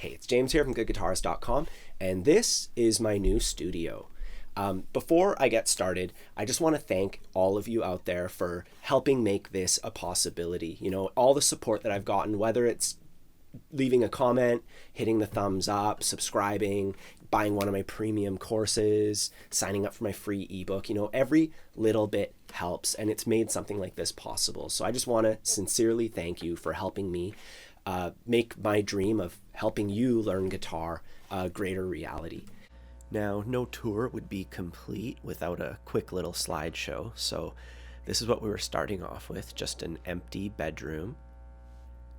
Hey, it's James here from goodguitarist.com, and this is my new studio. Before I get started, I just want to thank all of you out there for helping make this a possibility. You know, all the support that I've gotten, whether it's leaving a comment, hitting the thumbs up, subscribing, buying one of my premium courses, signing up for my free ebook, you know, every little bit helps, and it's made something like this possible. So I just want to sincerely thank you for helping me make my dream of helping you learn guitar a greater reality. Now, no tour would be complete without a quick little slideshow, so this is what we were starting off with, just an empty bedroom.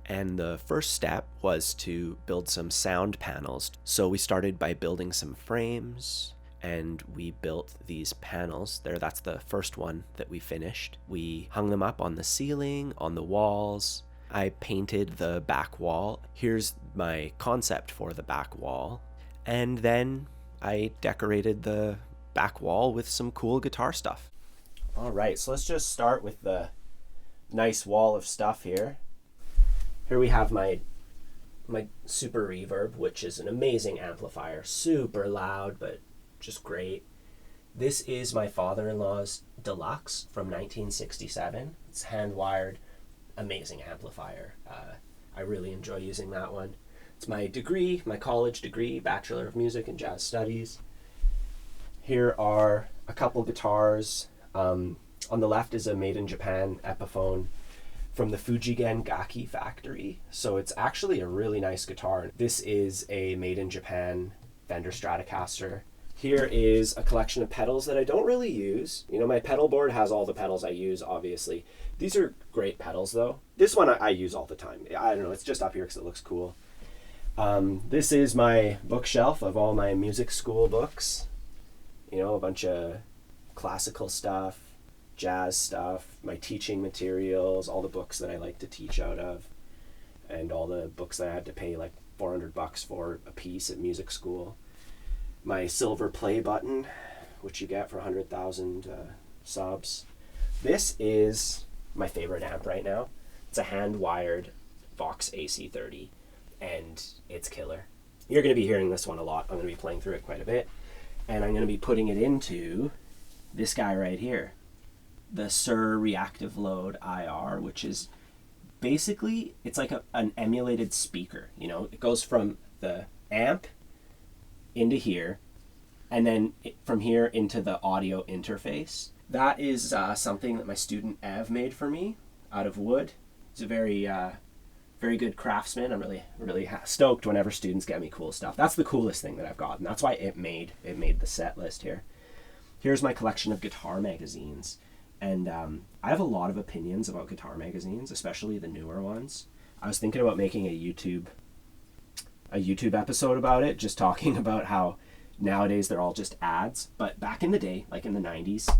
And the first step was to build some sound panels. So we started by building some frames, and we built these panels there. That's the first one that we finished. We hung them up on the ceiling, on the walls. I painted the back wall. Here's my concept for the back wall. And then I decorated the back wall with some cool guitar stuff. All right, so let's just start with the nice wall of stuff here. Here we have my Super Reverb, which is an amazing amplifier. Super loud, but just great. This is my father-in-law's Deluxe from 1967. It's hand-wired, amazing amplifier. I really enjoy using that one. It's my degree, my college degree, Bachelor of Music and Jazz Studies. Here are a couple guitars. On the left is a made in Japan Epiphone from the Fujigen Gaki factory. So it's actually a really nice guitar. This is a made in Japan Fender Stratocaster. Here is a collection of pedals that I don't really use. You know, my pedal board has all the pedals I use, obviously. These are great pedals though. This one I use all the time. I don't know, it's just up here because it looks cool. This is my bookshelf of all my music school books. You know, a bunch of classical stuff, jazz stuff, my teaching materials, all the books that I like to teach out of, and all the books that I had to pay like $400 for a piece at music school. My silver play button, which you get for 100,000 subs. This is my favorite amp right now. It's a hand-wired Vox AC30, and it's killer. You're going to be hearing this one a lot. I'm going to be playing through it quite a bit, and I'm going to be putting it into this guy right here, the Sir Reactive Load IR, which is basically, it's like an emulated speaker. You know, it goes from the amp into here, and then from here into the audio interface. That is something that my student Ev made for me out of wood. He's a very good craftsman. I'm really stoked whenever students get me cool stuff. That's the coolest thing that I've gotten. That's why it made the set list here. Here's my collection of guitar magazines. And I have a lot of opinions about guitar magazines, especially the newer ones. I was thinking about making a YouTube episode about it, just talking about how nowadays they're all just ads. But back in the day, like in the 90s,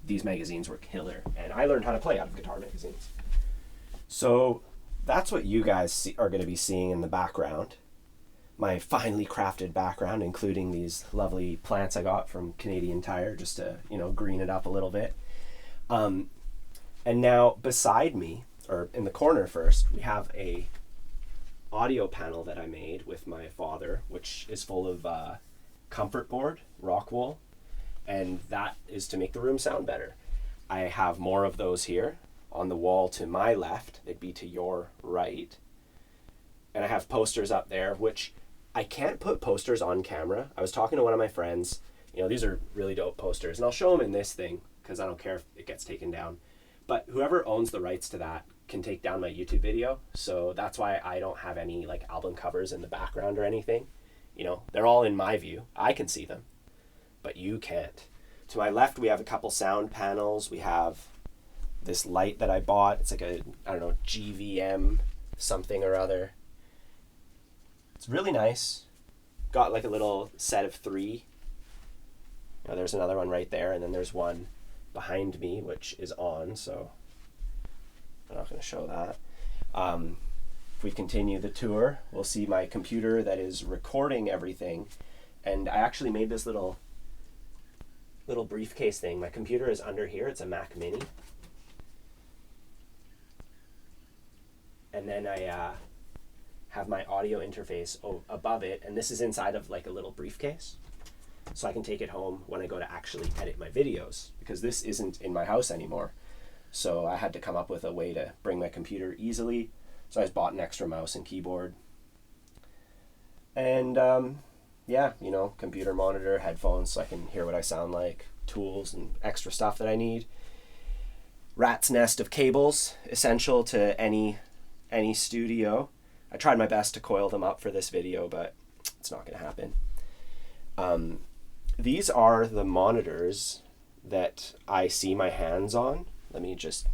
these magazines were killer. And I learned how to play out of guitar magazines. So that's what you guys are going to be seeing in the background. My finely crafted background, including these lovely plants I got from Canadian Tire just to, you know, green it up a little bit. And now beside me, or in the corner first, we have a audio panel that I made with my father, which is full of comfort board, rock wool, and that is to make the room sound better. I have more of those here on the wall to my left. They'd be to your right. And I have posters up there, which I can't put posters on camera. I was talking to one of my friends. You know, these are really dope posters, and I'll show them in this thing because I don't care if it gets taken down. But whoever owns the rights to that can take down my YouTube video. So that's why I don't have any like album covers in the background or anything. You know, they're all in my view. I can see them, but you can't. To my left, we have a couple sound panels. We have this light that I bought. It's like a, I don't know, GVM something or other. It's really nice. Got like a little set of 3. You know, there's another one right there, and then there's one behind me, which is on, so I'm not going to show that. If we continue the tour, we'll see my computer that is recording everything. And I actually made this little briefcase thing. My computer is under here. It's a Mac Mini. And then I have my audio interface above it, and this is inside of like a little briefcase. So I can take it home when I go to actually edit my videos, because this isn't in my house anymore. So I had to come up with a way to bring my computer easily. So I just bought an extra mouse and keyboard. And yeah, you know, computer monitor, headphones so I can hear what I sound like, tools and extra stuff that I need. Rat's nest of cables, essential to any studio. I tried my best to coil them up for this video, but it's not going to happen. These are the monitors that I see my hands on. Let me just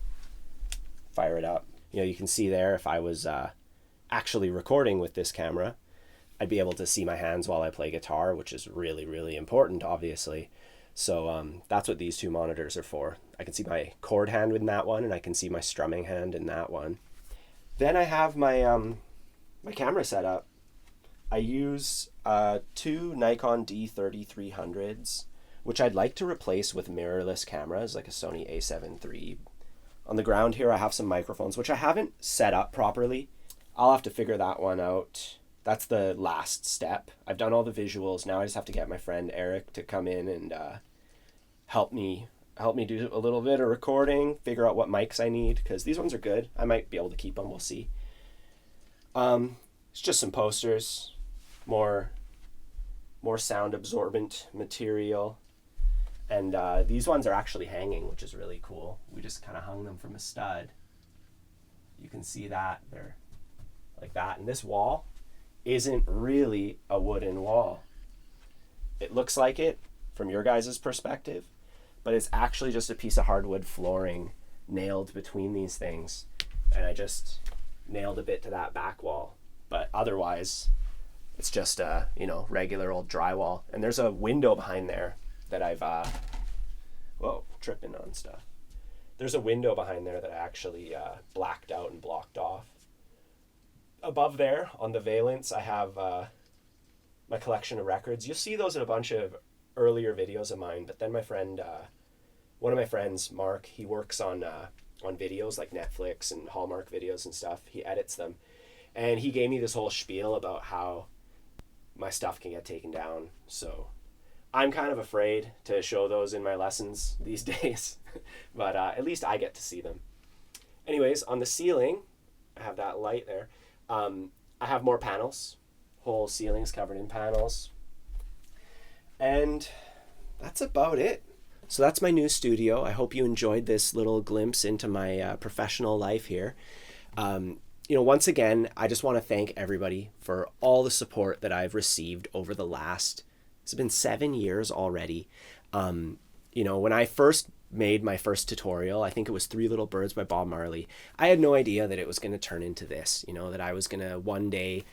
fire it up. You know, you can see there if I was actually recording with this camera, I'd be able to see my hands while I play guitar, which is really, really important, obviously. So that's what these two monitors are for. I can see my chord hand in that one, and I can see my strumming hand in that one. Then I have my my camera set up. I use two Nikon D3300s, which I'd like to replace with mirrorless cameras like a Sony a7 III. On the ground here I have some microphones, which I haven't set up properly. I'll have to figure that one out. That's the last step. I've done all the visuals. Now I just have to get my friend Eric to come in and help me do a little bit of recording, figure out what mics I need, because these ones are good. I might be able to keep them. We'll see. It's just some posters, more sound absorbent material, and these ones are actually hanging, which is really cool. We just kind of hung them from a stud. You can see that they're like that, and this wall isn't really a wooden wall. It looks like it from your guys' perspective, but it's actually just a piece of hardwood flooring nailed between these things, and I just nailed a bit to that back wall, but otherwise it's just a, you know, regular old drywall. And there's a window behind there that I've whoa, tripping on stuff. There's a window behind there that I actually blacked out and blocked off. Above there on the valance I have my collection of records. You'll see those in a bunch of earlier videos of mine, but then my friend, one of my friends, Mark, he works on videos like Netflix and Hallmark videos and stuff. He edits them, and he gave me this whole spiel about how my stuff can get taken down. So I'm kind of afraid to show those in my lessons these days, but at least I get to see them. Anyways, on the ceiling, I have that light there. I have more panels, whole ceilings covered in panels, and that's about it. So that's my new studio. I hope you enjoyed this little glimpse into my professional life here. You know, once again, I just want to thank everybody for all the support that I've received over the last, it's been 7 years already. You know, when I first made my first tutorial, I think it was Three Little Birds by Bob Marley, I had no idea that it was going to turn into this, you know, that I was going to one day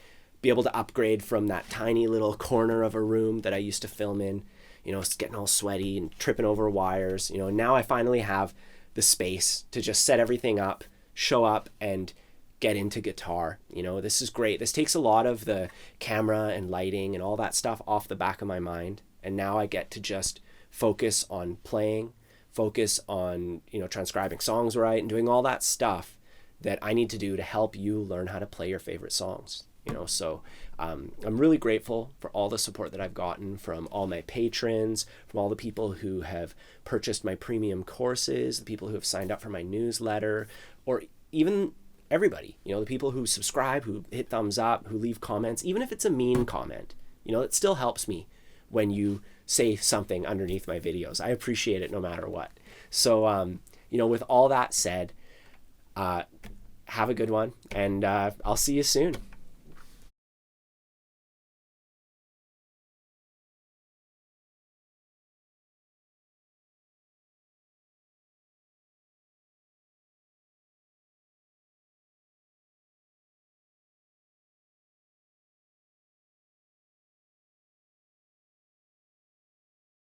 be able to upgrade from that tiny little corner of a room that I used to film in, you know, getting all sweaty and tripping over wires, you know. Now I finally have the space to just set everything up, show up, and get into guitar. You know, this is great. This takes a lot of the camera and lighting and all that stuff off the back of my mind, and now I get to just focus on playing, focus on, you know, transcribing songs right and doing all that stuff that I need to do to help you learn how to play your favorite songs. You know, so I'm really grateful for all the support that I've gotten from all my patrons, from all the people who have purchased my premium courses, the people who have signed up for my newsletter, or even everybody, you know, the people who subscribe, who hit thumbs up, who leave comments, even if it's a mean comment, you know, it still helps me when you say something underneath my videos. I appreciate it no matter what. So, you know, with all that said, have a good one, and I'll see you soon.